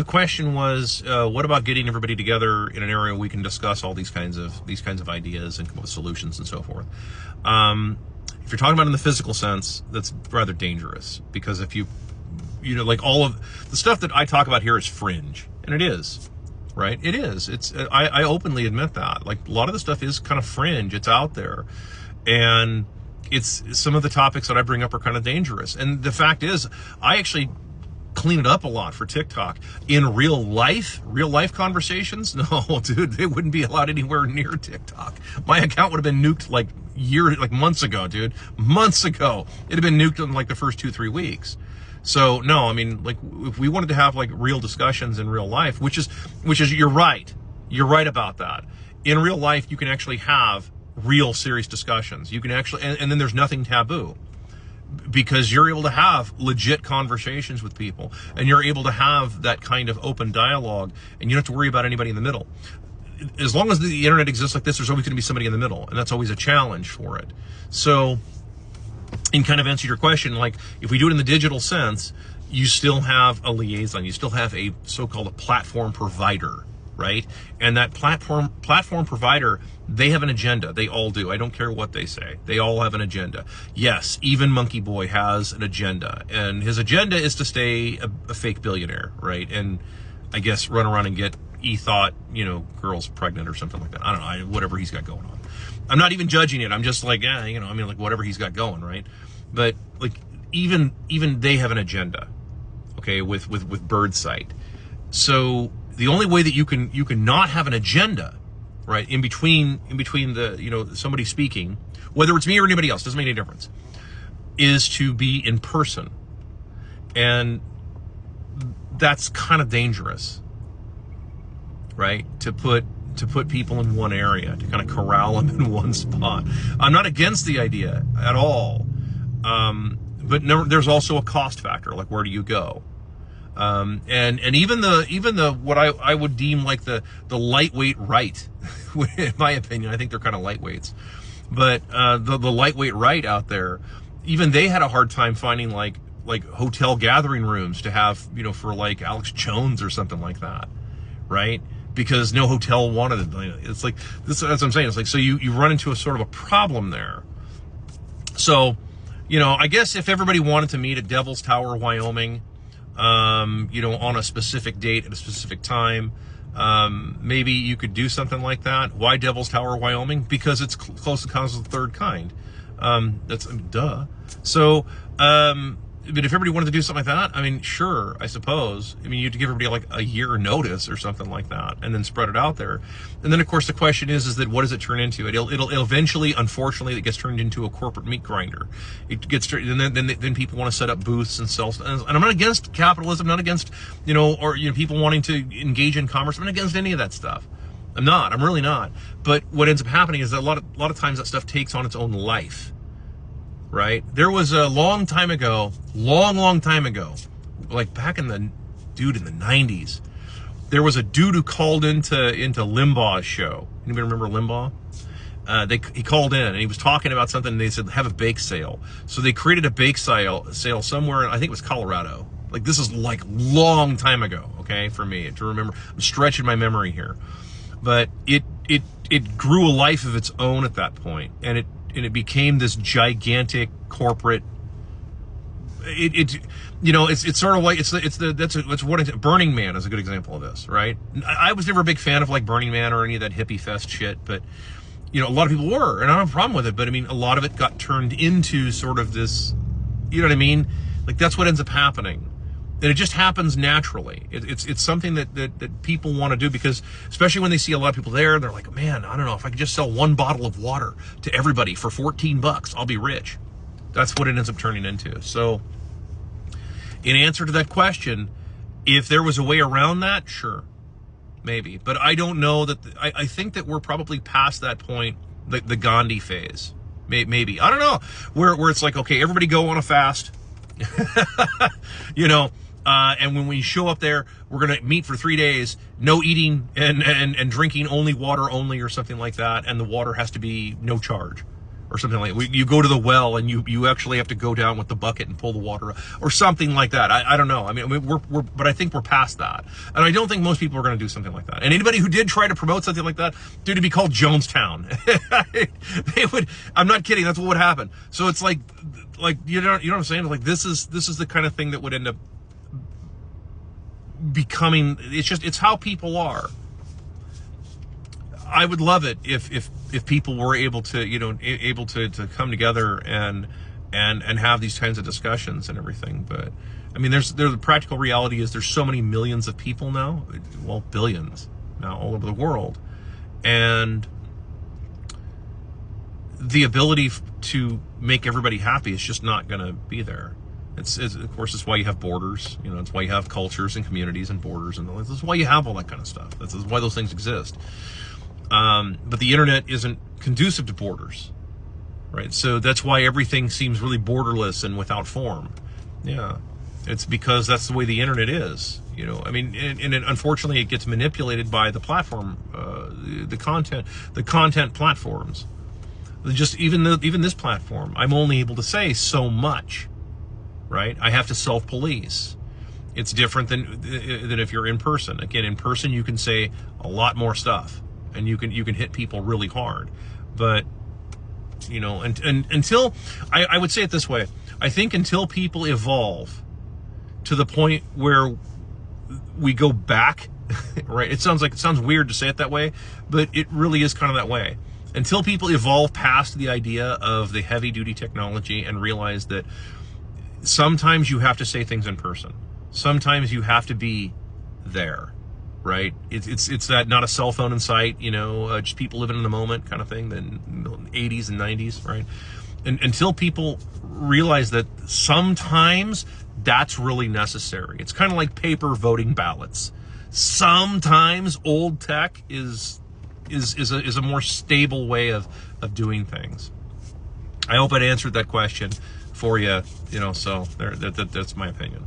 the question was, what about getting everybody together in an area where we can discuss all these kinds of ideas and come up with solutions and so forth. If you're talking about in the physical sense, that's rather dangerous, because if you know, like, all of the stuff that I talk about here is fringe, and it is, right? It is. I openly admit that. Like, a lot of the stuff is kind of fringe. It's out there, and it's some of the topics that I bring up are kind of dangerous. And the fact is, I actually clean it up a lot for TikTok. In real life conversations, no, dude, they wouldn't be allowed anywhere near TikTok. My account would have been nuked like months ago, dude. Months ago. It'd have been nuked in like the first 2-3 weeks. So no, I mean, like, if we wanted to have like real discussions in real life, which is, you're right about that. In real life, you can actually have real serious discussions. You can actually, and then there's nothing taboo, because you're able to have legit conversations with people, and you're able to have that kind of open dialogue, and you don't have to worry about anybody in the middle. As long as the internet exists like this, there's always going to be somebody in the middle, and that's always a challenge for it. So, in kind of answer your question, like, if we do it in the digital sense, you still have a liaison, you still have a so-called a platform provider, right? And that platform provider, they have an agenda. They all do. I don't care what they say. They all have an agenda. Yes, even Monkey Boy has an agenda, and his agenda is to stay a fake billionaire, right? And I guess run around and get e-thought, girls pregnant or something like that. I don't know, whatever he's got going on. I'm not even judging it. I'm just like, like, whatever he's got going, right? But like, even they have an agenda, okay, with Birdsight. So the only way that you can not have an agenda, right, in between the, somebody speaking, whether it's me or anybody else, doesn't make any difference, is to be in person. And that's kind of dangerous, right? To put people in one area, to kind of corral them in one spot. I'm not against the idea at all, but there's also a cost factor. Like, where do you go? And even the what I would deem like the lightweight right, in my opinion, I think they're kind of lightweights, but the lightweight right out there, even they had a hard time finding like hotel gathering rooms to have, for like Alex Jones or something like that, right? Because no hotel wanted it. It's like this. That's what I'm saying. It's like, so you run into a sort of a problem there. So, I guess if everybody wanted to meet at Devil's Tower, Wyoming, on a specific date at a specific time, maybe you could do something like that. Why Devil's Tower, Wyoming? Because it's close to Encounters of the Third Kind. That's duh. So, but if everybody wanted to do something like that, I mean, sure, I suppose. I mean, you'd give everybody like a year notice or something like that, and then spread it out there. And then, of course, the question is that what does it turn into? It'll eventually, unfortunately, it gets turned into a corporate meat grinder. It gets, and then people want to set up booths and sell. And I'm not against capitalism, not against, people wanting to engage in commerce. I'm not against any of that stuff. I'm really not. But what ends up happening is that a lot of times that stuff takes on its own life. Right? There was a long time ago, like back in the 90s, there was a dude who called into Limbaugh's show. Anybody remember Limbaugh? He called in and he was talking about something, and they said, have a bake sale. So they created a bake sale somewhere, I think it was Colorado. Like, this is like long time ago, okay, for me to remember. I'm stretching my memory here. But it grew a life of its own at that point, and it became this gigantic corporate. It's sort of like Burning Man is a good example of this, right? I was never a big fan of like Burning Man or any of that hippie fest shit, but a lot of people were, and I don't have a problem with it. But I mean, a lot of it got turned into sort of this, you know what I mean? Like, that's what ends up happening. And it just happens naturally. It's something that people want to do, because especially when they see a lot of people there, they're like, man, I don't know, if I could just sell one bottle of water to everybody for $14, I'll be rich. That's what it ends up turning into. So in answer to that question, if there was a way around that, sure, maybe. But I don't know that. I think that we're probably past that point, the Gandhi phase. Maybe. I don't know. Where it's like, okay, everybody go on a fast. And when we show up there, we're going to meet for 3 days, no eating and drinking, only water only, or something like that. And the water has to be no charge, or something like that. You go to the well and you actually have to go down with the bucket and pull the water, or something like that. I don't know. I mean, but I think we're past that, and I don't think most people are going to do something like that. And anybody who did try to promote something like that, dude, it'd be called Jonestown. They would. I'm not kidding. That's what would happen. So it's like you know what I'm saying? Like this is the kind of thing that would end up becoming. It's how people are. I would love it if people were able to, able to come together and have these kinds of discussions and everything. But I mean, the practical reality is there's so many millions of people now, well, billions now all over the world, and the ability to make everybody happy is just not going to be there. It's of course, it's why you have borders. It's why you have cultures and communities and borders, and this is why you have all that kind of stuff. This is why those things exist. But the internet isn't conducive to borders, right? So that's why everything seems really borderless and without form. Yeah, it's because that's the way the internet is. I mean, and unfortunately, it gets manipulated by the platform, the content platforms. Just even this platform, I'm only able to say so much, right? I have to self-police. It's different than if you're in person. Again, in person, you can say a lot more stuff. And you can hit people really hard, but until I would say it this way, I think until people evolve to the point where we go back, right? It sounds weird to say it that way, but it really is kind of that way. Until people evolve past the idea of the heavy duty technology and realize that sometimes you have to say things in person, sometimes you have to be there. Right? It's that not a cell phone in sight, just people living in the moment kind of thing, the 80s and 90s, right? And until people realize that sometimes that's really necessary. It's kind of like paper voting ballots. Sometimes old tech is a more stable way of doing things. I hope I'd answered that question for you, so that's my opinion.